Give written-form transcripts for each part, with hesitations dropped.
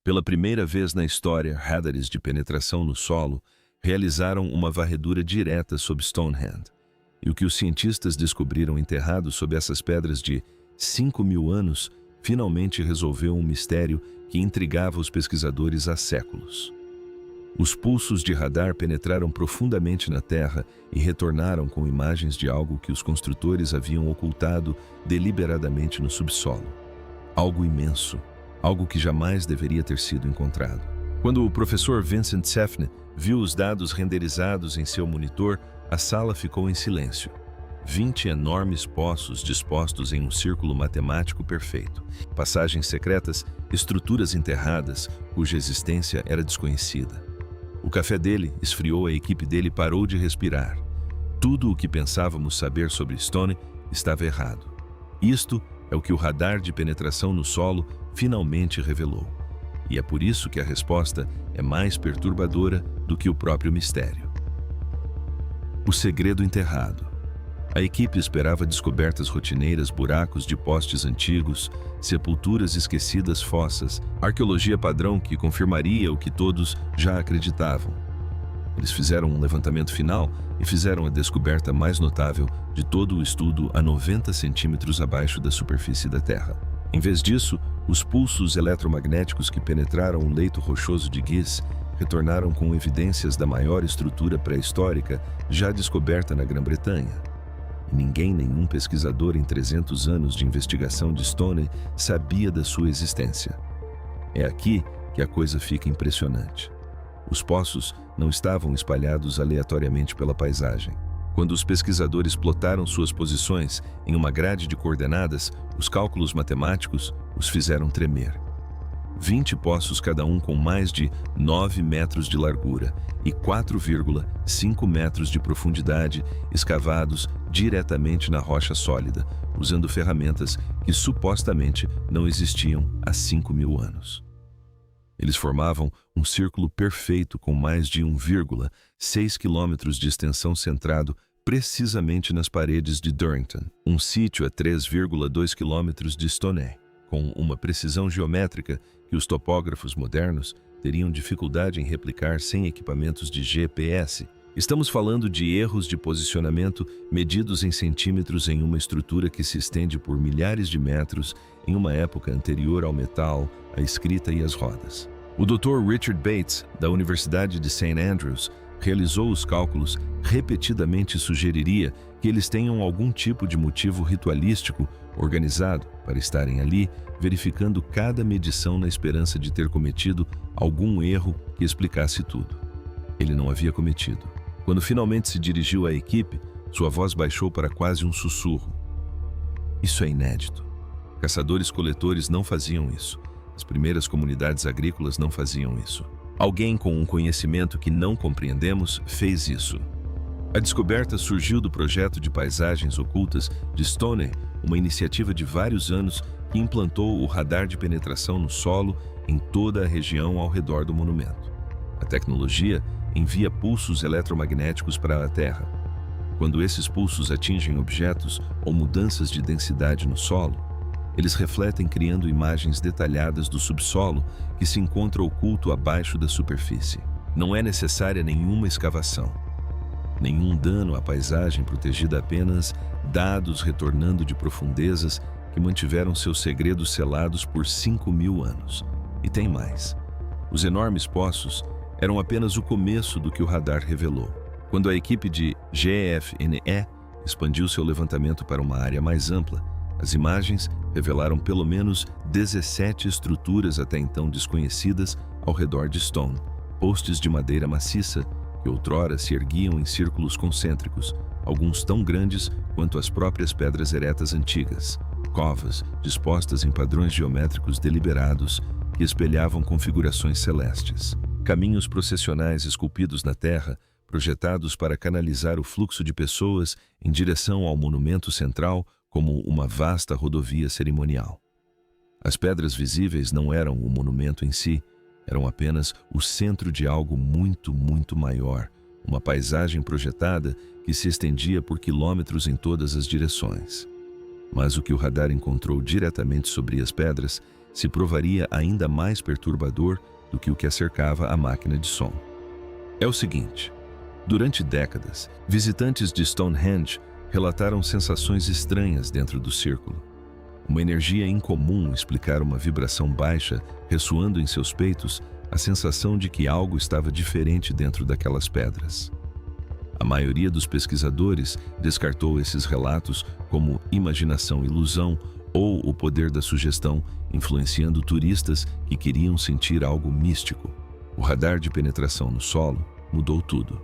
Pela primeira vez na história, radares de penetração no solo realizaram uma varredura direta sob Stonehenge. E o que os cientistas descobriram enterrado sob essas pedras de 5.000 anos finalmente resolveu um mistério que intrigava os pesquisadores há séculos. Os pulsos de radar penetraram profundamente na Terra e retornaram com imagens de algo que os construtores haviam ocultado deliberadamente no subsolo. Algo imenso, algo que jamais deveria ter sido encontrado. Quando o professor Vincent Sefne viu os dados renderizados em seu monitor, a sala ficou em silêncio. 20 enormes poços dispostos em um círculo matemático perfeito. Passagens secretas, estruturas enterradas, cuja existência era desconhecida. O café dele esfriou, a equipe dele parou de respirar. Tudo o que pensávamos saber sobre Stone estava errado. Isto é o que o radar de penetração no solo finalmente revelou. E é por isso que a resposta é mais perturbadora do que o próprio mistério. O segredo enterrado. A equipe esperava descobertas rotineiras, buracos de postes antigos, sepulturas esquecidas, fossas, arqueologia padrão que confirmaria o que todos já acreditavam. Eles fizeram um levantamento final e fizeram a descoberta mais notável de todo o estudo a 90 centímetros abaixo da superfície da Terra. Em vez disso, os pulsos eletromagnéticos que penetraram o leito rochoso de Giz retornaram com evidências da maior estrutura pré-histórica já descoberta na Grã-Bretanha. Ninguém, nenhum pesquisador em 300 anos de investigação de Stone sabia da sua existência. É aqui que a coisa fica impressionante. Os poços não estavam espalhados aleatoriamente pela paisagem. Quando os pesquisadores plotaram suas posições em uma grade de coordenadas, os cálculos matemáticos os fizeram tremer. 20 poços, cada um com mais de 9 metros de largura e 4,5 metros de profundidade, escavados diretamente na rocha sólida, usando ferramentas que supostamente não existiam há 5.000 anos. Eles formavam um círculo perfeito com mais de 1,6 quilômetros de extensão, centrado precisamente nas paredes de Durrington, um sítio a 3,2 quilômetros de Stonehenge, com uma precisão geométrica que os topógrafos modernos teriam dificuldade em replicar sem equipamentos de GPS. Estamos falando de erros de posicionamento medidos em centímetros em uma estrutura que se estende por milhares de metros em uma época anterior ao metal, a escrita e as rodas. O Dr. Richard Bates, da Universidade de St. Andrews, realizou os cálculos repetidamente e sugeriria que eles tenham algum tipo de motivo ritualístico organizado para estarem ali, verificando cada medição na esperança de ter cometido algum erro que explicasse tudo. Ele não havia cometido. Quando finalmente se dirigiu à equipe, sua voz baixou para quase um sussurro. Isso é inédito. Caçadores-coletores não faziam isso. As primeiras comunidades agrícolas não faziam isso. Alguém com um conhecimento que não compreendemos fez isso. A descoberta surgiu do projeto de paisagens ocultas de Stonehenge, uma iniciativa de vários anos que implantou o radar de penetração no solo em toda a região ao redor do monumento. A tecnologia envia pulsos eletromagnéticos para a Terra. Quando esses pulsos atingem objetos ou mudanças de densidade no solo, eles refletem, criando imagens detalhadas do subsolo que se encontra oculto abaixo da superfície. Não é necessária nenhuma escavação, nenhum dano à paisagem, protegida, apenas dados retornando de profundezas que mantiveram seus segredos selados por 5.000 anos. E tem mais. Os enormes poços eram apenas o começo do que o radar revelou. Quando a equipe de GFNE expandiu seu levantamento para uma área mais ampla, as imagens revelaram pelo menos 17 estruturas até então desconhecidas ao redor de Stone, postes de madeira maciça que outrora se erguiam em círculos concêntricos, alguns tão grandes quanto as próprias pedras eretas antigas, covas dispostas em padrões geométricos deliberados que espelhavam configurações celestes, caminhos processionais esculpidos na terra, projetados para canalizar o fluxo de pessoas em direção ao monumento central como uma vasta rodovia cerimonial. As pedras visíveis não eram o monumento em si, eram apenas o centro de algo muito, muito maior, uma paisagem projetada que se estendia por quilômetros em todas as direções. Mas o que o radar encontrou diretamente sobre as pedras se provaria ainda mais perturbador do que o que acercava a máquina de som. É o seguinte: durante décadas, visitantes de Stonehenge relataram sensações estranhas dentro do círculo. Uma energia incomum explicar uma vibração baixa ressoando em seus peitos, a sensação de que algo estava diferente dentro daquelas pedras. A maioria dos pesquisadores descartou esses relatos como imaginação ilusão ou o poder da sugestão influenciando turistas que queriam sentir algo místico. O radar de penetração no solo mudou tudo.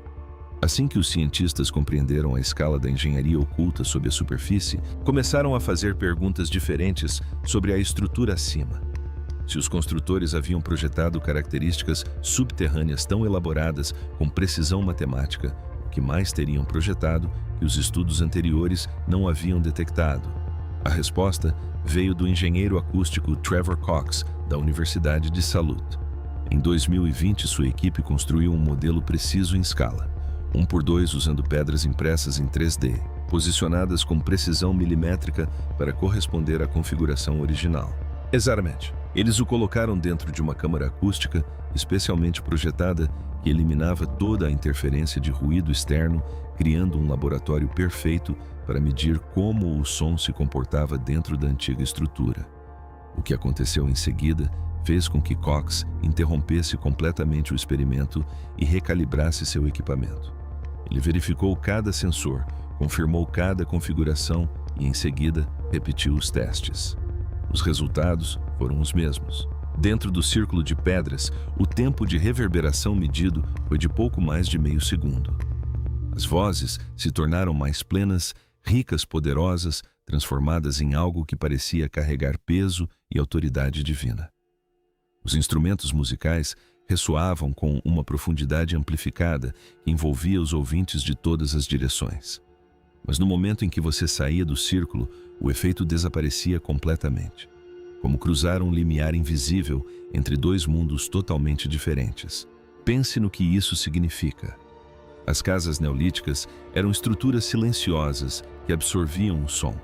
Assim que os cientistas compreenderam a escala da engenharia oculta sob a superfície, começaram a fazer perguntas diferentes sobre a estrutura acima. Se os construtores haviam projetado características subterrâneas tão elaboradas com precisão matemática, o que mais teriam projetado que os estudos anteriores não haviam detectado? A resposta veio do engenheiro acústico Trevor Cox, da Universidade de Salute. Em 2020, sua equipe construiu um modelo preciso em escala, 1x2 usando pedras impressas em 3D, posicionadas com precisão milimétrica para corresponder à configuração original. Exatamente. Eles o colocaram dentro de uma câmara acústica especialmente projetada que eliminava toda a interferência de ruído externo, criando um laboratório perfeito para medir como o som se comportava dentro da antiga estrutura. O que aconteceu em seguida fez com que Cox interrompesse completamente o experimento e recalibrasse seu equipamento. Ele verificou cada sensor, confirmou cada configuração e, em seguida, repetiu os testes. Os resultados foram os mesmos. Dentro do círculo de pedras, o tempo de reverberação medido foi de pouco mais de meio segundo. As vozes se tornaram mais plenas, ricas, poderosas, transformadas em algo que parecia carregar peso e autoridade divina. Os instrumentos musicais ressoavam com uma profundidade amplificada que envolvia os ouvintes de todas as direções. Mas no momento em que você saía do círculo, o efeito desaparecia completamente, como cruzar um limiar invisível entre dois mundos totalmente diferentes. Pense no que isso significa. As casas neolíticas eram estruturas silenciosas que absorviam o som.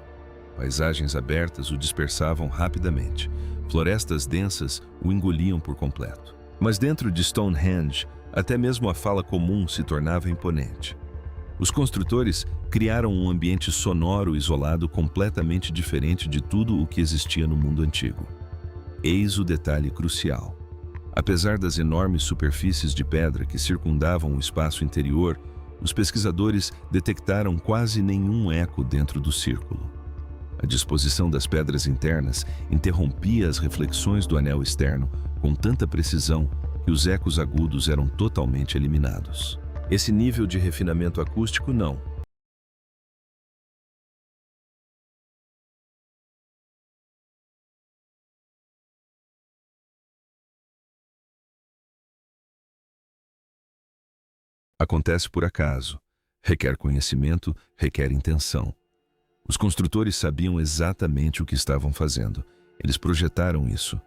Paisagens abertas o dispersavam rapidamente. Florestas densas o engoliam por completo. Mas dentro de Stonehenge, até mesmo a fala comum se tornava imponente. Os construtores criaram um ambiente sonoro isolado completamente diferente de tudo o que existia no mundo antigo. Eis o detalhe crucial. Apesar das enormes superfícies de pedra que circundavam o espaço interior, os pesquisadores detectaram quase nenhum eco dentro do círculo. A disposição das pedras internas interrompia as reflexões do anel externo com tanta precisão que os ecos agudos eram totalmente eliminados. Esse nível de refinamento acústico não. Acontece por acaso. Requer conhecimento, requer intenção. Os construtores sabiam exatamente o que estavam fazendo. Eles projetaram isso.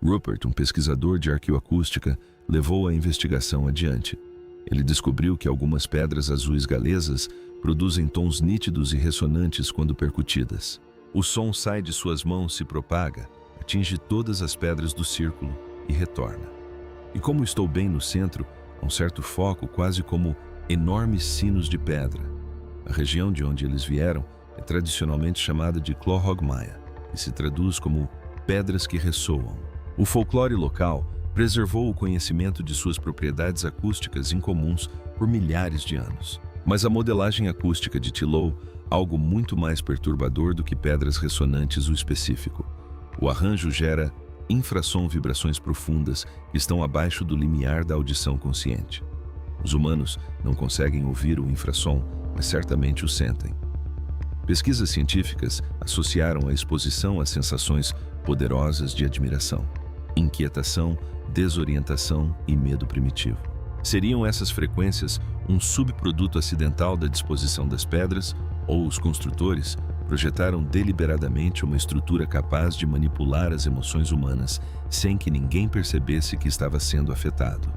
Rupert, um pesquisador de arqueoacústica, levou a investigação adiante. Ele descobriu que algumas pedras azuis galesas produzem tons nítidos e ressonantes quando percutidas. O som sai de suas mãos, se propaga, atinge todas as pedras do círculo e retorna. E como estou bem no centro, há um certo foco, quase como enormes sinos de pedra. A região de onde eles vieram é tradicionalmente chamada de Clorhogmaia, que se traduz como pedras que ressoam. O folclore local preservou o conhecimento de suas propriedades acústicas incomuns por milhares de anos. Mas a modelagem acústica de Tillou, algo muito mais perturbador do que pedras ressonantes o específico. O arranjo gera infrassom, vibrações profundas que estão abaixo do limiar da audição consciente. Os humanos não conseguem ouvir o infrassom, mas certamente o sentem. Pesquisas científicas associaram a exposição a sensações poderosas de admiração, inquietação, desorientação e medo primitivo. Seriam essas frequências um subproduto acidental da disposição das pedras, ou os construtores projetaram deliberadamente uma estrutura capaz de manipular as emoções humanas sem que ninguém percebesse que estava sendo afetado?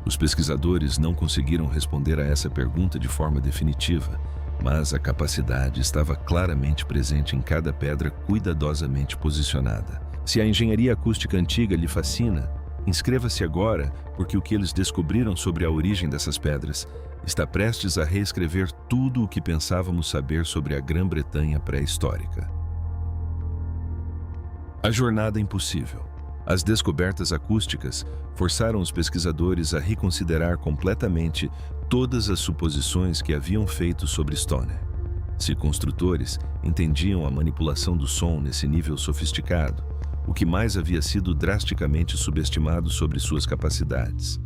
Os pesquisadores não conseguiram responder a essa pergunta de forma definitiva, mas a capacidade estava claramente presente em cada pedra cuidadosamente posicionada. Se a engenharia acústica antiga lhe fascina, inscreva-se agora, porque o que eles descobriram sobre a origem dessas pedras está prestes a reescrever tudo o que pensávamos saber sobre a Grã-Bretanha pré-histórica. A jornada impossível. As descobertas acústicas forçaram os pesquisadores a reconsiderar completamente todas as suposições que haviam feito sobre Stonehenge. Se construtores entendiam a manipulação do som nesse nível sofisticado, o que mais havia sido drasticamente subestimado sobre suas capacidades?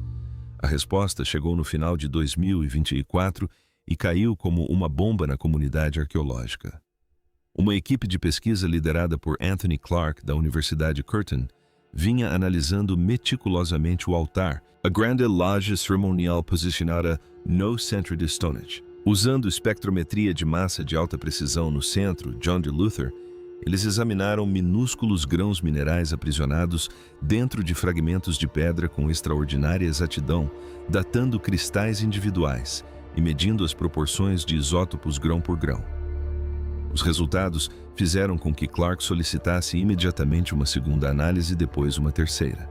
A resposta chegou no final de 2024 e caiu como uma bomba na comunidade arqueológica. Uma equipe de pesquisa liderada por Anthony Clark, da Universidade Curtin, vinha analisando meticulosamente o altar, a grande loja cerimonial posicionada no centro de Stonehenge. Usando espectrometria de massa de alta precisão no centro, John de Luther, eles examinaram minúsculos grãos minerais aprisionados dentro de fragmentos de pedra com extraordinária exatidão, datando cristais individuais e medindo as proporções de isótopos grão por grão. Os resultados fizeram com que Clark solicitasse imediatamente uma segunda análise e depois uma terceira.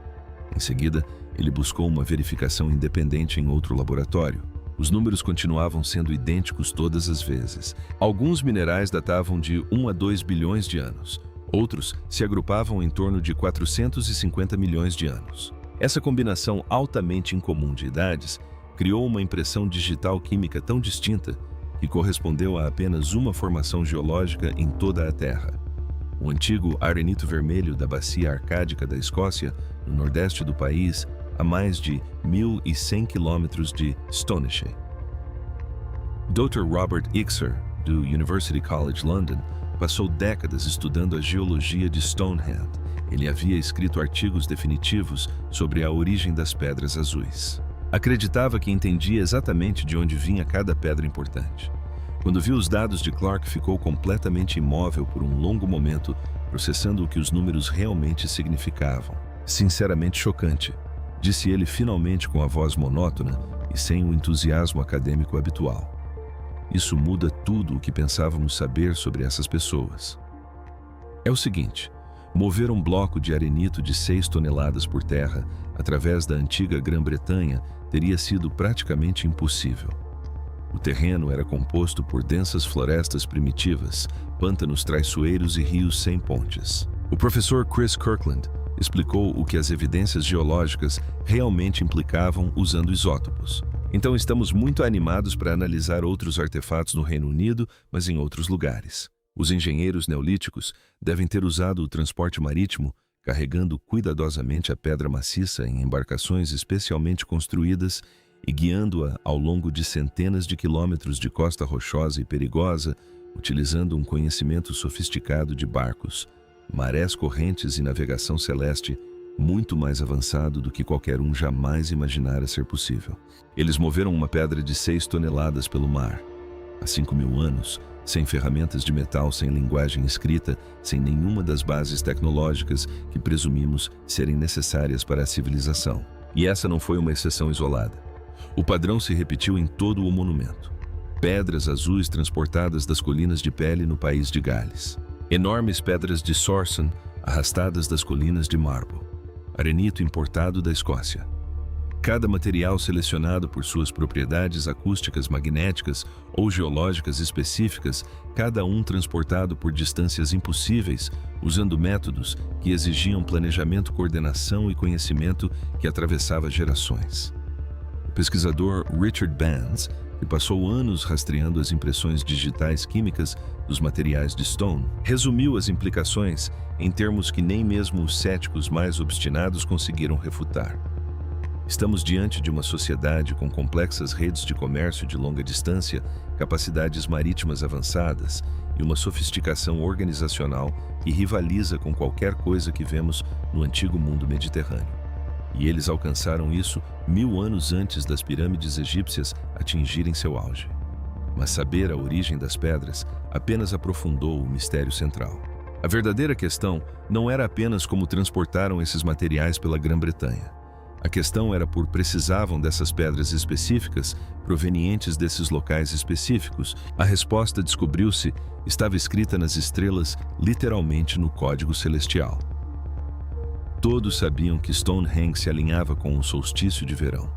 Em seguida, ele buscou uma verificação independente em outro laboratório. Os números continuavam sendo idênticos todas as vezes. Alguns minerais datavam de 1 a 2 bilhões de anos. Outros se agrupavam em torno de 450 milhões de anos. Essa combinação altamente incomum de idades criou uma impressão digital química tão distinta que correspondeu a apenas uma formação geológica em toda a Terra. O antigo arenito vermelho da bacia arcádica da Escócia, no nordeste do país, a mais de 1.100 quilômetros de Stonehenge. Dr. Robert Ixer, do University College London, passou décadas estudando a geologia de Stonehenge. Ele havia escrito artigos definitivos sobre a origem das pedras azuis. Acreditava que entendia exatamente de onde vinha cada pedra importante. Quando viu os dados de Clark, ficou completamente imóvel por um longo momento, processando o que os números realmente significavam. Sinceramente chocante, disse ele finalmente com a voz monótona e sem o entusiasmo acadêmico habitual. Isso muda tudo o que pensávamos saber sobre essas pessoas. É o seguinte: mover um bloco de arenito de 6 toneladas por terra através da antiga Grã-Bretanha teria sido praticamente impossível. O terreno era composto por densas florestas primitivas, pântanos traiçoeiros e rios sem pontes. O professor Chris Kirkland explicou o que as evidências geológicas realmente implicavam usando isótopos. Então estamos muito animados para analisar outros artefatos no Reino Unido, mas em outros lugares. Os engenheiros neolíticos devem ter usado o transporte marítimo, carregando cuidadosamente a pedra maciça em embarcações especialmente construídas e guiando-a ao longo de centenas de quilômetros de costa rochosa e perigosa, utilizando um conhecimento sofisticado de barcos, marés correntes e navegação celeste muito mais avançado do que qualquer um jamais imaginara ser possível. Eles moveram uma pedra de 6 toneladas pelo mar. Há 5.000 anos, sem ferramentas de metal, sem linguagem escrita, sem nenhuma das bases tecnológicas que presumimos serem necessárias para a civilização. E essa não foi uma exceção isolada. O padrão se repetiu em todo o monumento. Pedras azuis transportadas das colinas de Pele no país de Gales. Enormes pedras de Sorson arrastadas das colinas de Marble. Arenito importado da Escócia. Cada material selecionado por suas propriedades acústicas, magnéticas ou geológicas específicas, cada um transportado por distâncias impossíveis, usando métodos que exigiam planejamento, coordenação e conhecimento que atravessava gerações. O pesquisador Richard Bands, que passou anos rastreando as impressões digitais químicas dos materiais de Stone, resumiu as implicações em termos que nem mesmo os céticos mais obstinados conseguiram refutar. Estamos diante de uma sociedade com complexas redes de comércio de longa distância, capacidades marítimas avançadas e uma sofisticação organizacional que rivaliza com qualquer coisa que vemos no antigo mundo mediterrâneo. E eles alcançaram isso 1000 anos antes das pirâmides egípcias atingirem seu auge. Mas saber a origem das pedras apenas aprofundou o mistério central. A verdadeira questão não era apenas como transportaram esses materiais pela Grã-Bretanha. A questão era por precisavam dessas pedras específicas, provenientes desses locais específicos. A resposta, descobriu-se, estava escrita nas estrelas, literalmente no código celestial. Todos sabiam que Stonehenge se alinhava com o solstício de verão.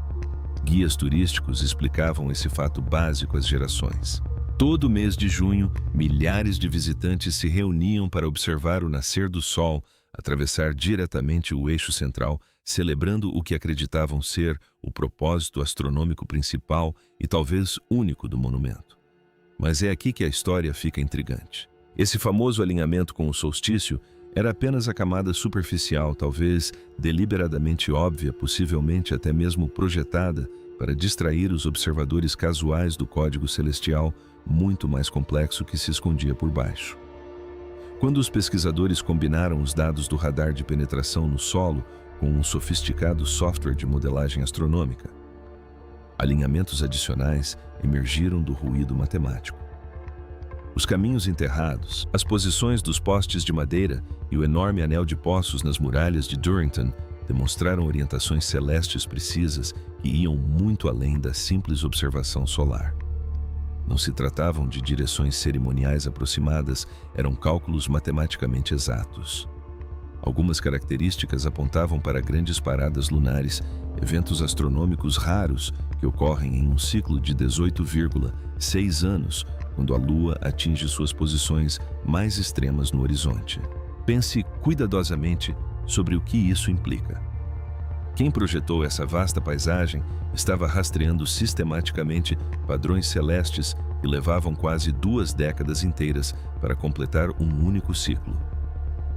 Guias turísticos explicavam esse fato básico às gerações. Todo mês de junho, milhares de visitantes se reuniam para observar o nascer do sol, atravessar diretamente o eixo central, celebrando o que acreditavam ser o propósito astronômico principal e talvez único do monumento. Mas é aqui que a história fica intrigante. Esse famoso alinhamento com o solstício era apenas a camada superficial, talvez deliberadamente óbvia, possivelmente até mesmo projetada para distrair os observadores casuais do código celestial muito mais complexo que se escondia por baixo. Quando os pesquisadores combinaram os dados do radar de penetração no solo com um sofisticado software de modelagem astronômica, alinhamentos adicionais emergiram do ruído matemático. Os caminhos enterrados, as posições dos postes de madeira e o enorme anel de poços nas muralhas de Durrington demonstraram orientações celestes precisas que iam muito além da simples observação solar. Não se tratavam de direções cerimoniais aproximadas, eram cálculos matematicamente exatos. Algumas características apontavam para grandes paradas lunares, eventos astronômicos raros que ocorrem em um ciclo de 18,6 anos, quando a Lua atinge suas posições mais extremas no horizonte. Pense cuidadosamente sobre o que isso implica. Quem projetou essa vasta paisagem estava rastreando sistematicamente padrões celestes que levavam quase 2 décadas inteiras para completar um único ciclo.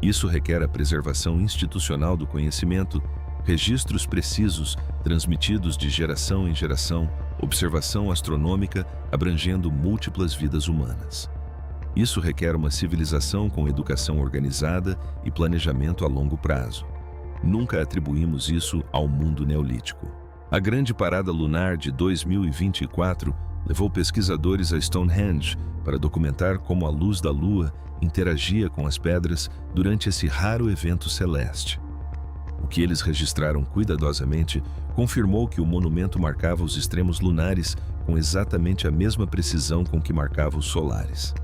Isso requer a preservação institucional do conhecimento, registros precisos transmitidos de geração em geração, observação astronômica abrangendo múltiplas vidas humanas. Isso requer uma civilização com educação organizada e planejamento a longo prazo. Nunca atribuímos isso ao mundo neolítico. A grande parada lunar de 2024 levou pesquisadores a Stonehenge para documentar como a luz da Lua interagia com as pedras durante esse raro evento celeste. O que eles registraram cuidadosamente confirmou que o monumento marcava os extremos lunares com exatamente a mesma precisão com que marcava os solares.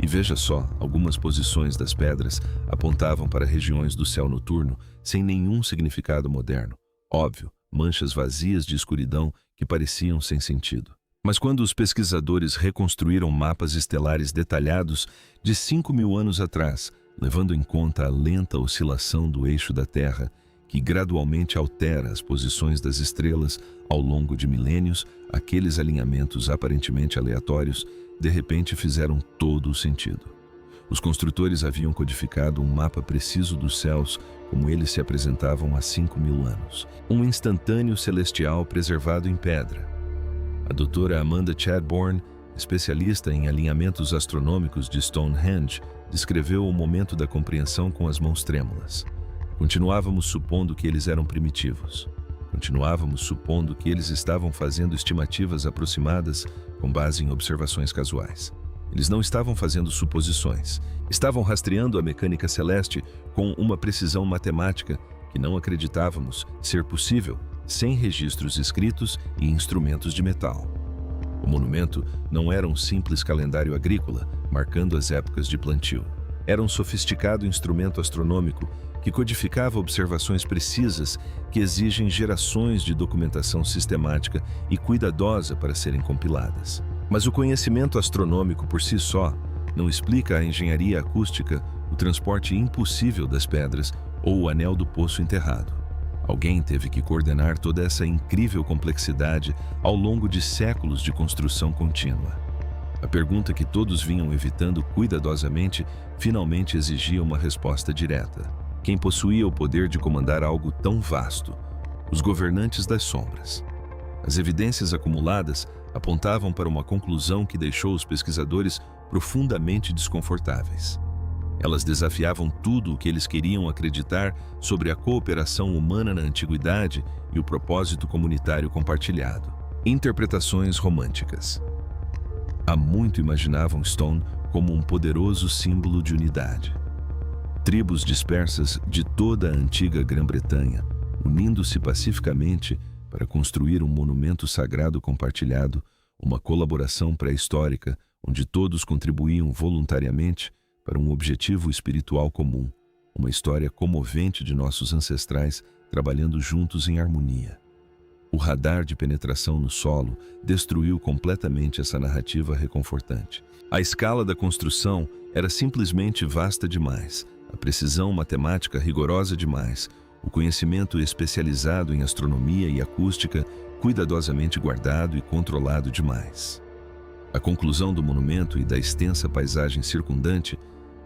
E veja só, algumas posições das pedras apontavam para regiões do céu noturno sem nenhum significado moderno. Óbvio, manchas vazias de escuridão que pareciam sem sentido. Mas quando os pesquisadores reconstruíram mapas estelares detalhados de 5.000 anos atrás, levando em conta a lenta oscilação do eixo da Terra, que gradualmente altera as posições das estrelas ao longo de milênios, aqueles alinhamentos aparentemente aleatórios de repente fizeram todo o sentido. Os construtores haviam codificado um mapa preciso dos céus como eles se apresentavam há 5.000 anos. Um instantâneo celestial preservado em pedra. A doutora Amanda Chadbourne, especialista em alinhamentos astronômicos de Stonehenge, descreveu o momento da compreensão com as mãos trêmulas. Continuávamos supondo que eles eram primitivos. Continuávamos supondo que eles estavam fazendo estimativas aproximadas com base em observações casuais. Eles não estavam fazendo suposições. Estavam rastreando a mecânica celeste com uma precisão matemática que não acreditávamos ser possível sem registros escritos e instrumentos de metal. O monumento não era um simples calendário agrícola, marcando as épocas de plantio. Era um sofisticado instrumento astronômico que codificava observações precisas que exigem gerações de documentação sistemática e cuidadosa para serem compiladas. Mas o conhecimento astronômico por si só não explica a engenharia acústica, o transporte impossível das pedras ou o anel do poço enterrado. Alguém teve que coordenar toda essa incrível complexidade ao longo de séculos de construção contínua. A pergunta que todos vinham evitando cuidadosamente finalmente exigia uma resposta direta. Quem possuía o poder de comandar algo tão vasto? Os governantes das sombras. As evidências acumuladas apontavam para uma conclusão que deixou os pesquisadores profundamente desconfortáveis. Elas desafiavam tudo o que eles queriam acreditar sobre a cooperação humana na antiguidade e o propósito comunitário compartilhado. Interpretações românticas. Há muito imaginavam Stone como um poderoso símbolo de unidade. Tribos dispersas de toda a antiga Grã-Bretanha, unindo-se pacificamente para construir um monumento sagrado compartilhado, uma colaboração pré-histórica onde todos contribuíam voluntariamente para um objetivo espiritual comum, uma história comovente de nossos ancestrais trabalhando juntos em harmonia. O radar de penetração no solo destruiu completamente essa narrativa reconfortante. A escala da construção era simplesmente vasta demais, a precisão matemática rigorosa demais, o conhecimento especializado em astronomia e acústica cuidadosamente guardado e controlado demais. A conclusão do monumento e da extensa paisagem circundante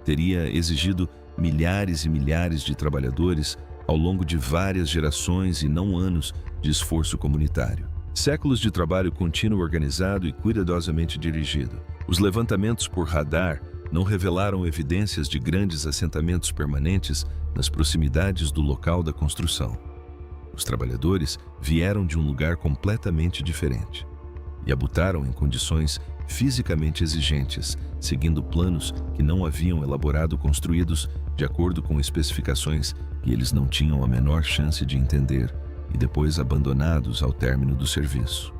teria exigido milhares e milhares de trabalhadores ao longo de várias gerações e não anos de esforço comunitário. Séculos de trabalho contínuo organizado e cuidadosamente dirigido. Os levantamentos por radar não revelaram evidências de grandes assentamentos permanentes nas proximidades do local da construção. Os trabalhadores vieram de um lugar completamente diferente e habitaram em condições fisicamente exigentes, seguindo planos que não haviam elaborado construídos de acordo com especificações que eles não tinham a menor chance de entender e depois abandonados ao término do serviço.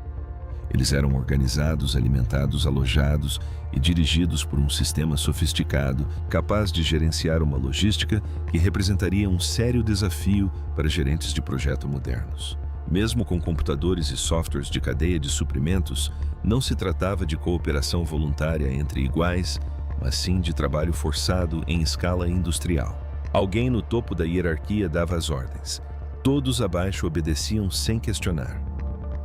Eles eram organizados, alimentados, alojados e dirigidos por um sistema sofisticado, capaz de gerenciar uma logística que representaria um sério desafio para gerentes de projeto modernos. Mesmo com computadores e softwares de cadeia de suprimentos, não se tratava de cooperação voluntária entre iguais, mas sim de trabalho forçado em escala industrial. Alguém no topo da hierarquia dava as ordens. Todos abaixo obedeciam sem questionar.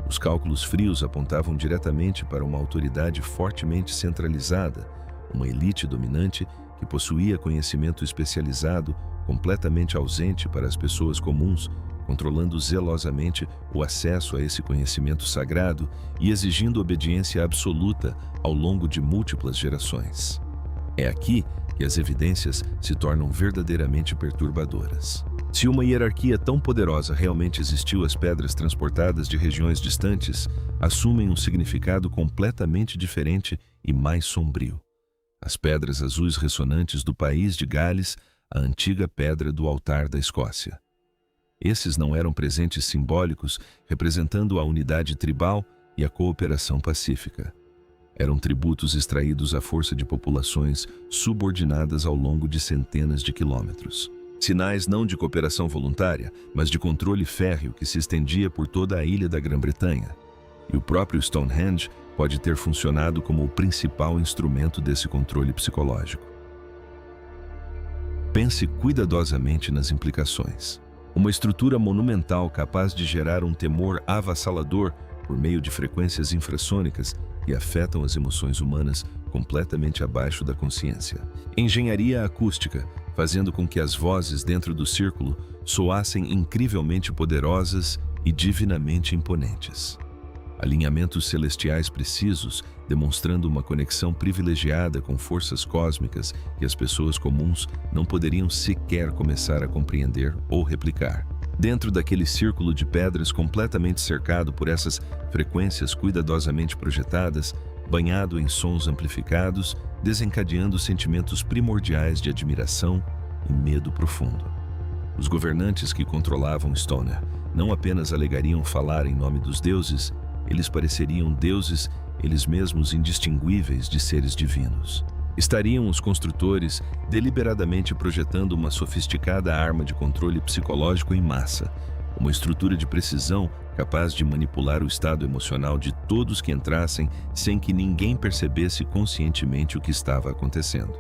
Os cálculos frios apontavam diretamente para uma autoridade fortemente centralizada, uma elite dominante que possuía conhecimento especializado, completamente ausente para as pessoas comuns, controlando zelosamente o acesso a esse conhecimento sagrado e exigindo obediência absoluta ao longo de múltiplas gerações. É aqui que as evidências se tornam verdadeiramente perturbadoras. Se uma hierarquia tão poderosa realmente existiu, as pedras transportadas de regiões distantes assumem um significado completamente diferente e mais sombrio. As pedras azuis ressonantes do país de Gales, a antiga pedra do altar da Escócia. Esses não eram presentes simbólicos representando a unidade tribal e a cooperação pacífica. Eram tributos extraídos à força de populações subordinadas ao longo de centenas de quilômetros. Sinais não de cooperação voluntária, mas de controle férreo que se estendia por toda a ilha da Grã-Bretanha. E o próprio Stonehenge pode ter funcionado como o principal instrumento desse controle psicológico. Pense cuidadosamente nas implicações. Uma estrutura monumental capaz de gerar um temor avassalador por meio de frequências infrassônicas que afetam as emoções humanas completamente abaixo da consciência. Engenharia acústica, fazendo com que as vozes dentro do círculo soassem incrivelmente poderosas e divinamente imponentes. Alinhamentos celestiais precisos, demonstrando uma conexão privilegiada com forças cósmicas que as pessoas comuns não poderiam sequer começar a compreender ou replicar. Dentro daquele círculo de pedras completamente cercado por essas frequências cuidadosamente projetadas, banhado em sons amplificados, desencadeando sentimentos primordiais de admiração e medo profundo. Os governantes que controlavam Stoner não apenas alegariam falar em nome dos deuses, eles pareceriam deuses, eles mesmos indistinguíveis de seres divinos. Estariam os construtores deliberadamente projetando uma sofisticada arma de controle psicológico em massa, uma estrutura de precisão capaz de manipular o estado emocional de todos que entrassem sem que ninguém percebesse conscientemente o que estava acontecendo.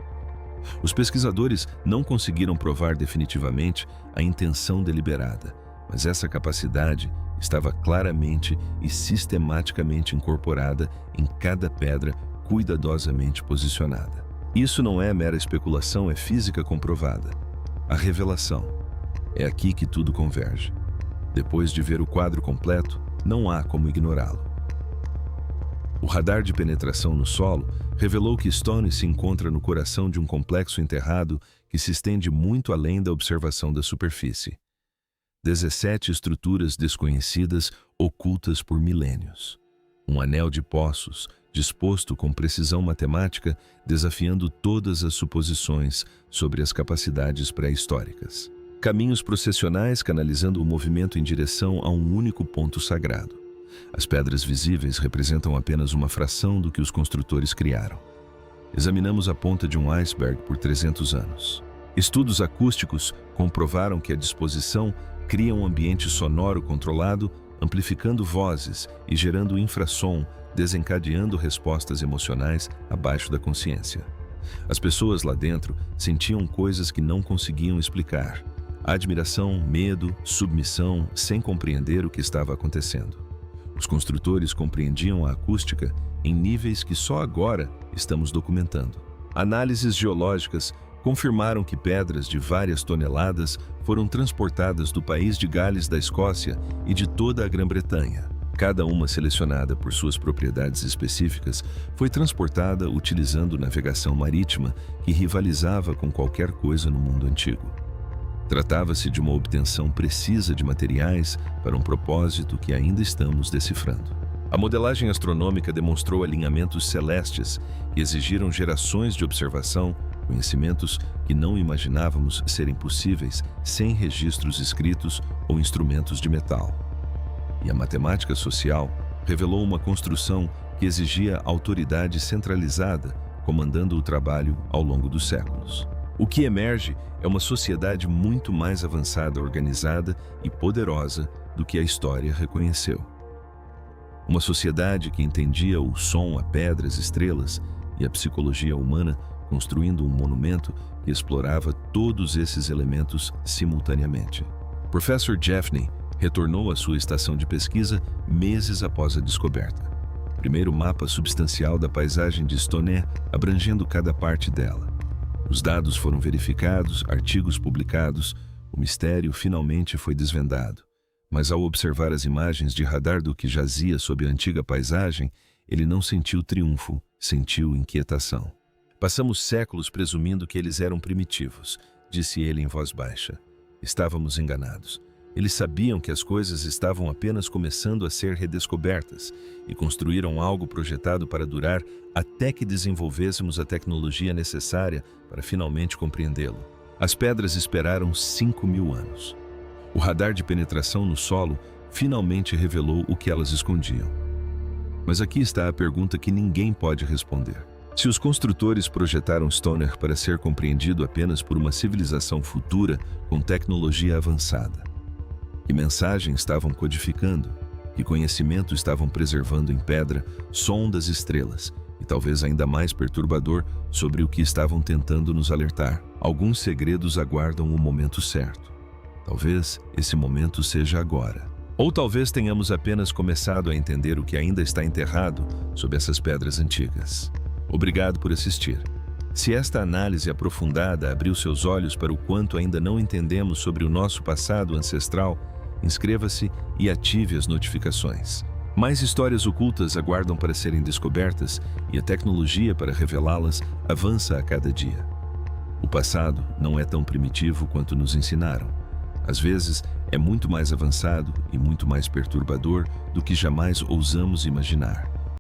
Os pesquisadores não conseguiram provar definitivamente a intenção deliberada, mas essa capacidade estava claramente e sistematicamente incorporada em cada pedra cuidadosamente posicionada. Isso não é mera especulação, é física comprovada. A revelação. É aqui que tudo converge. Depois de ver o quadro completo, não há como ignorá-lo. O radar de penetração no solo revelou que Stone se encontra no coração de um complexo enterrado que se estende muito além da observação da superfície. 17 estruturas desconhecidas ocultas por milênios. Um anel de poços, disposto com precisão matemática, desafiando todas as suposições sobre as capacidades pré-históricas. Caminhos processionais canalizando o movimento em direção a um único ponto sagrado. As pedras visíveis representam apenas uma fração do que os construtores criaram. Examinamos a ponta de um iceberg por 300 anos. Estudos acústicos comprovaram que a disposição cria um ambiente sonoro controlado, amplificando vozes e gerando infrassom, desencadeando respostas emocionais abaixo da consciência. As pessoas lá dentro sentiam coisas que não conseguiam explicar. Admiração, medo, submissão, sem compreender o que estava acontecendo. Os construtores compreendiam a acústica em níveis que só agora estamos documentando. Análises geológicas confirmaram que pedras de várias toneladas foram transportadas do país de Gales da Escócia e de toda a Grã-Bretanha. Cada uma selecionada por suas propriedades específicas foi transportada utilizando navegação marítima que rivalizava com qualquer coisa no mundo antigo. Tratava-se de uma obtenção precisa de materiais para um propósito que ainda estamos decifrando. A modelagem astronômica demonstrou alinhamentos celestes que exigiram gerações de observação, conhecimentos que não imaginávamos serem possíveis sem registros escritos ou instrumentos de metal. E a matemática social revelou uma construção que exigia autoridade centralizada, comandando o trabalho ao longo dos séculos. O que emerge é uma sociedade muito mais avançada, organizada e poderosa do que a história reconheceu. Uma sociedade que entendia o som a pedras, estrelas e a psicologia humana, construindo um monumento que explorava todos esses elementos simultaneamente. Professor Jeffney retornou à sua estação de pesquisa meses após a descoberta. Primeiro mapa substancial da paisagem de Stonehenge, abrangendo cada parte dela. Os dados foram verificados, artigos publicados, o mistério finalmente foi desvendado. Mas ao observar as imagens de radar do que jazia sob a antiga paisagem, ele não sentiu triunfo, sentiu inquietação. Passamos séculos presumindo que eles eram primitivos, disse ele em voz baixa. Estávamos enganados. Eles sabiam que as coisas estavam apenas começando a ser redescobertas e construíram algo projetado para durar até que desenvolvêssemos a tecnologia necessária para finalmente compreendê-lo. As pedras esperaram 5.000 anos. O radar de penetração no solo finalmente revelou o que elas escondiam. Mas aqui está a pergunta que ninguém pode responder. Se os construtores projetaram Stonehenge para ser compreendido apenas por uma civilização futura com tecnologia avançada, que mensagem estavam codificando? Que conhecimento estavam preservando em pedra, som das estrelas? E talvez ainda mais perturbador, sobre o que estavam tentando nos alertar. Alguns segredos aguardam o momento certo. Talvez esse momento seja agora. Ou talvez tenhamos apenas começado a entender o que ainda está enterrado sob essas pedras antigas. Obrigado por assistir. Se esta análise aprofundada abriu seus olhos para o quanto ainda não entendemos sobre o nosso passado ancestral, inscreva-se e ative as notificações. Mais histórias ocultas aguardam para serem descobertas e a tecnologia para revelá-las avança a cada dia. O passado não é tão primitivo quanto nos ensinaram. Às vezes, é muito mais avançado e muito mais perturbador do que jamais ousamos imaginar.